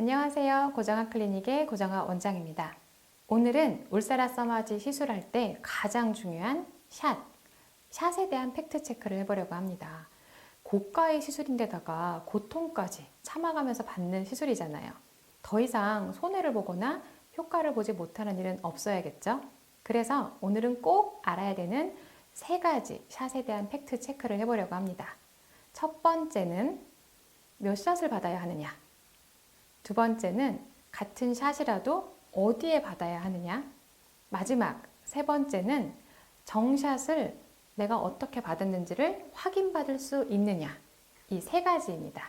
안녕하세요. 고정아 클리닉의 고정아 원장입니다. 오늘은 울세라 써마지 시술할 때 가장 중요한 샷에 대한 팩트 체크를 해보려고 합니다. 고가의 시술인데다가 고통까지 참아가면서 받는 시술이잖아요. 더 이상 손해를 보거나 효과를 보지 못하는 일은 없어야겠죠? 그래서 오늘은 꼭 알아야 되는 3가지 샷에 대한 팩트 체크를 해보려고 합니다. 첫 번째는 몇 샷을 받아야 하느냐? 두 번째는 같은 샷이라도 어디에 받아야 하느냐? 마지막 세 번째는 정샷을 내가 어떻게 받았는지를 확인받을 수 있느냐? 이 3가지입니다.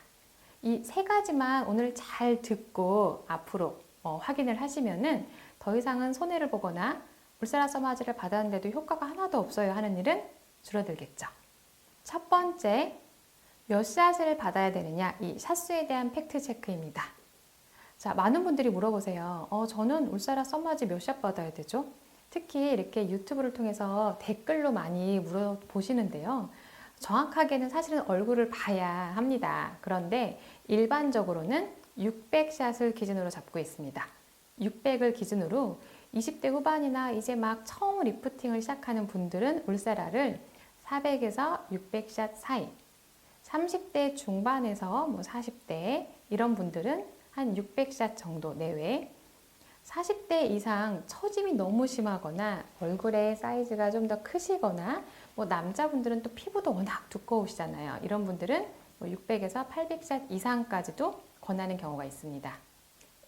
이 3가지만 오늘 잘 듣고 앞으로 확인을 하시면은 더 이상은 손해를 보거나 울세라 써마지를 받았는데도 효과가 하나도 없어요 하는 일은 줄어들겠죠. 첫 번째, 몇 샷을 받아야 되느냐? 이 샷수에 대한 팩트 체크입니다. 자, 많은 분들이 물어보세요. 저는 울세라 써마지 몇 샷 받아야 되죠? 특히 이렇게 유튜브를 통해서 댓글로 많이 물어보시는데요. 정확하게는 사실은 얼굴을 봐야 합니다. 그런데 일반적으로는 600샷을 기준으로 잡고 있습니다. 600을 기준으로 20대 후반이나 이제 막 처음 리프팅을 시작하는 분들은 울세라를 400에서 600샷 사이, 30대 중반에서 40대 이런 분들은 한 600샷 정도 내외, 40대 이상 처짐이 너무 심하거나 얼굴의 사이즈가 좀 더 크시거나 남자분들은 또 피부도 워낙 두꺼우시잖아요. 이런 분들은 600에서 800샷 이상까지도 권하는 경우가 있습니다.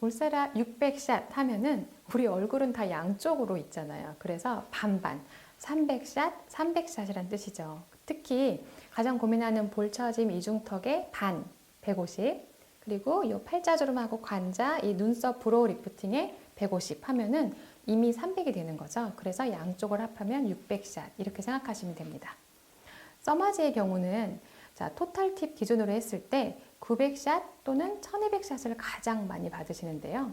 울세라 600샷 하면은 우리 얼굴은 다 양쪽으로 있잖아요. 그래서 반반, 300샷, 300샷이란 뜻이죠. 특히 가장 고민하는 볼처짐 이중턱의 반, 150, 그리고 이 팔자주름하고 관자, 이 눈썹 브로우 리프팅에 150 하면은 이미 300이 되는 거죠. 그래서 양쪽을 합하면 600샷 이렇게 생각하시면 됩니다. 써마지의 경우는 자, 토탈 팁 기준으로 했을 때 900샷 또는 1200샷을 가장 많이 받으시는데요.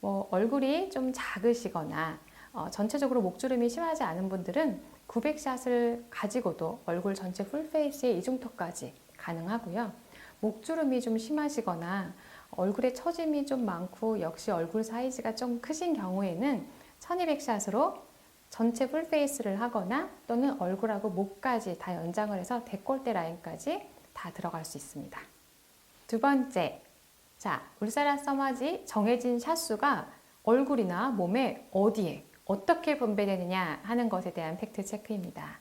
얼굴이 좀 작으시거나 전체적으로 목주름이 심하지 않은 분들은 900샷을 가지고도 얼굴 전체 풀페이스의 이중턱까지 가능하고요. 목주름이 좀 심하시거나 얼굴에 처짐이 좀 많고 역시 얼굴 사이즈가 좀 크신 경우에는 1200샷으로 전체 풀페이스를 하거나 또는 얼굴하고 목까지 다 연장을 해서 데콜테 라인까지 다 들어갈 수 있습니다. 두 번째, 자, 울세라 써마지 정해진 샷수가 얼굴이나 몸에 어디에 어떻게 분배되느냐 하는 것에 대한 팩트 체크입니다.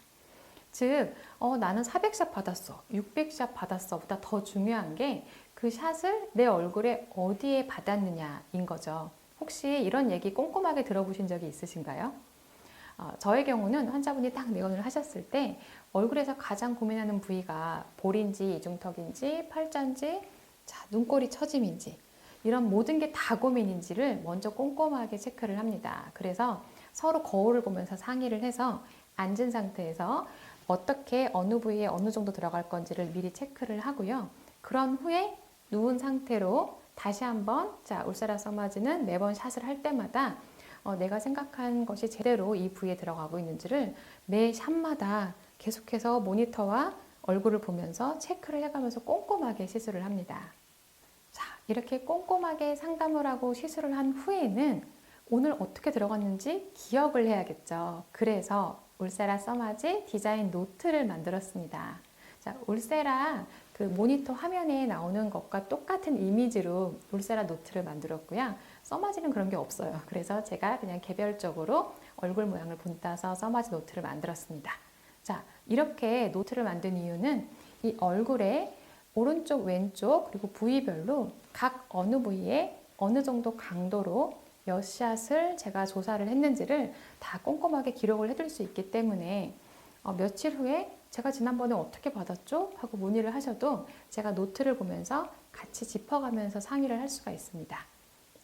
즉, 나는 400샷 받았어, 600샷 받았어 보다 더 중요한 게 그 샷을 내 얼굴에 어디에 받았느냐인 거죠. 혹시 이런 얘기 꼼꼼하게 들어보신 적이 있으신가요? 저의 경우는 환자분이 딱 내원을 하셨을 때 얼굴에서 가장 고민하는 부위가 볼인지 이중턱인지 팔자인지 눈꼬리 처짐인지 이런 모든 게 다 고민인지를 먼저 꼼꼼하게 체크를 합니다. 그래서 서로 거울을 보면서 상의를 해서 앉은 상태에서 어떻게 어느 부위에 어느 정도 들어갈 건지를 미리 체크를 하고요. 그런 후에 누운 상태로 다시 한번 울세라 써마지는 매번 샷을 할 때마다 내가 생각한 것이 제대로 이 부위에 들어가고 있는지를 매 샷마다 계속해서 모니터와 얼굴을 보면서 체크를 해가면서 꼼꼼하게 시술을 합니다. 자, 이렇게 꼼꼼하게 상담을 하고 시술을 한 후에는 오늘 어떻게 들어갔는지 기억을 해야겠죠. 그래서 울세라 써마지 디자인 노트를 만들었습니다. 자, 울세라 그 모니터 화면에 나오는 것과 똑같은 이미지로 울세라 노트를 만들었고요. 써마지는 그런 게 없어요. 그래서 제가 그냥 개별적으로 얼굴 모양을 본따서 써마지 노트를 만들었습니다. 자, 이렇게 노트를 만든 이유는 이 얼굴에 오른쪽, 왼쪽 그리고 부위별로 각 어느 부위에 어느 정도 강도로 몇 샷을 제가 조사를 했는지를 다 꼼꼼하게 기록을 해둘 수 있기 때문에 며칠 후에 제가 지난번에 어떻게 받았죠? 하고 문의를 하셔도 제가 노트를 보면서 같이 짚어가면서 상의를 할 수가 있습니다.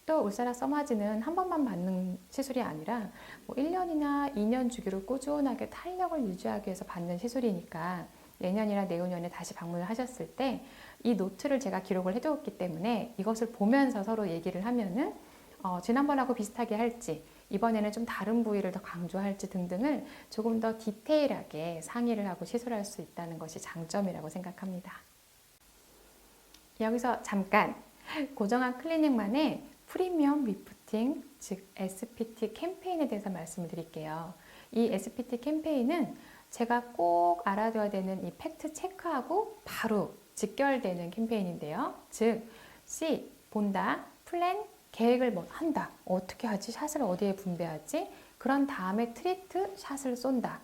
또 울세라 써마지는 한 번만 받는 시술이 아니라 1년이나 2년 주기로 꾸준하게 탄력을 유지하기 위해서 받는 시술이니까 내년이나 내후년에 다시 방문을 하셨을 때 이 노트를 제가 기록을 해두었기 때문에 이것을 보면서 서로 얘기를 하면은 지난번하고 비슷하게 할지 이번에는 좀 다른 부위를 더 강조할지 등등을 조금 더 디테일하게 상의를 하고 시술할 수 있다는 것이 장점이라고 생각합니다. 여기서 잠깐 고정한 클리닉만의 프리미엄 리프팅, 즉 SPT 캠페인에 대해서 말씀을 드릴게요. 이 SPT 캠페인은 제가 꼭 알아둬야 되는 이 팩트 체크하고 바로 직결되는 캠페인인데요. 즉 C, 본다, 플랜, 계획을 뭐 한다. 어떻게 하지? 샷을 어디에 분배하지? 그런 다음에 트리트, 샷을 쏜다.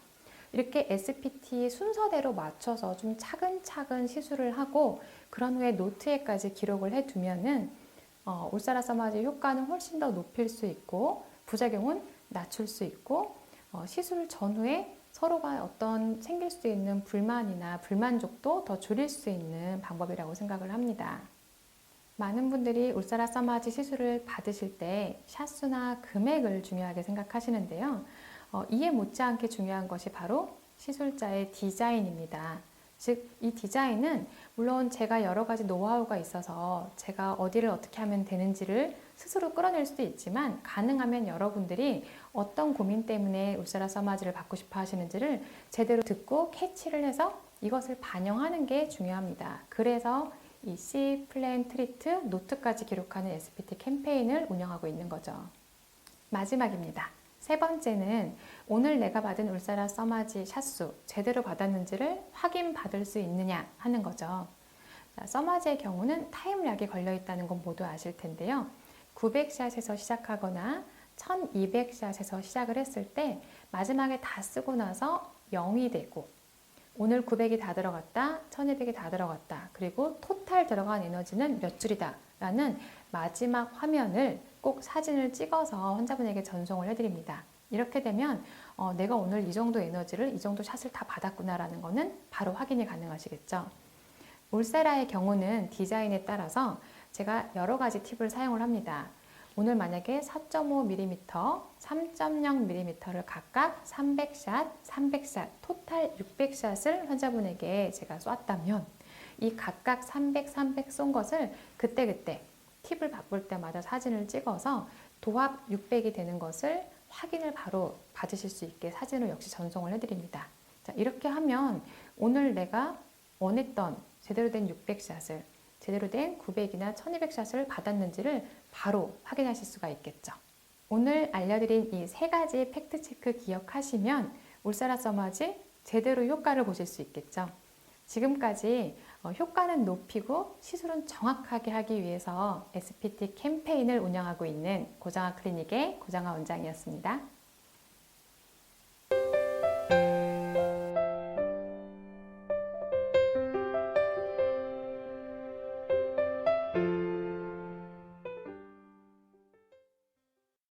이렇게 SPT 순서대로 맞춰서 좀 차근차근 시술을 하고 그런 후에 노트에까지 기록을 해두면은 울사라 써마지 효과는 훨씬 더 높일 수 있고 부작용은 낮출 수 있고 시술 전후에 서로가 어떤 생길 수 있는 불만이나 불만족도 더 줄일 수 있는 방법이라고 생각을 합니다. 많은 분들이 울사라 써마지 시술을 받으실 때 샷수나 금액을 중요하게 생각하시는데요. 이에 못지않게 중요한 것이 바로 시술자의 디자인입니다. 즉, 이 디자인은 물론 제가 여러 가지 노하우가 있어서 제가 어디를 어떻게 하면 되는지를 스스로 끌어낼 수도 있지만 가능하면 여러분들이 어떤 고민 때문에 울사라 써마지를 받고 싶어 하시는지를 제대로 듣고 캐치를 해서 이것을 반영하는 게 중요합니다. 그래서 이 C, 플랜, 트리트, 노트까지 기록하는 SPT 캠페인을 운영하고 있는 거죠. 마지막입니다. 세 번째는 오늘 내가 받은 울사라 써마지 샷수 제대로 받았는지를 확인받을 수 있느냐 하는 거죠. 자, 써마지의 경우는 타임락이 걸려 있다는 건 모두 아실 텐데요. 900샷에서 시작하거나 1200샷에서 시작을 했을 때 마지막에 다 쓰고 나서 0이 되고 오늘 900이 다 들어갔다, 1200이 다 들어갔다, 그리고 토탈 들어간 에너지는 몇 줄이다 라는 마지막 화면을 꼭 사진을 찍어서 환자분에게 전송을 해드립니다. 이렇게 되면 내가 오늘 이 정도 에너지를 이 정도 샷을 다 받았구나 라는 거는 바로 확인이 가능하시겠죠. 울세라의 경우는 디자인에 따라서 제가 여러 가지 팁을 사용을 합니다. 오늘 만약에 4.5mm, 3.0mm를 각각 300샷, 300샷, 토탈 600샷을 환자분에게 제가 쐈다면 이 각각 300, 300 쏜 것을 그때그때 팁을 바꿀 때마다 사진을 찍어서 도합 600이 되는 것을 확인을 바로 받으실 수 있게 사진을 역시 전송을 해드립니다. 자, 이렇게 하면 오늘 내가 원했던 제대로 된 600샷을 제대로 된 900이나 1200샷을 받았는지를 바로 확인하실 수가 있겠죠. 오늘 알려드린 이 세 가지 팩트체크 기억하시면 울사라 써마지 제대로 효과를 보실 수 있겠죠. 지금까지 효과는 높이고 시술은 정확하게 하기 위해서 SPT 캠페인을 운영하고 있는 고정아 클리닉의 고정아 원장이었습니다.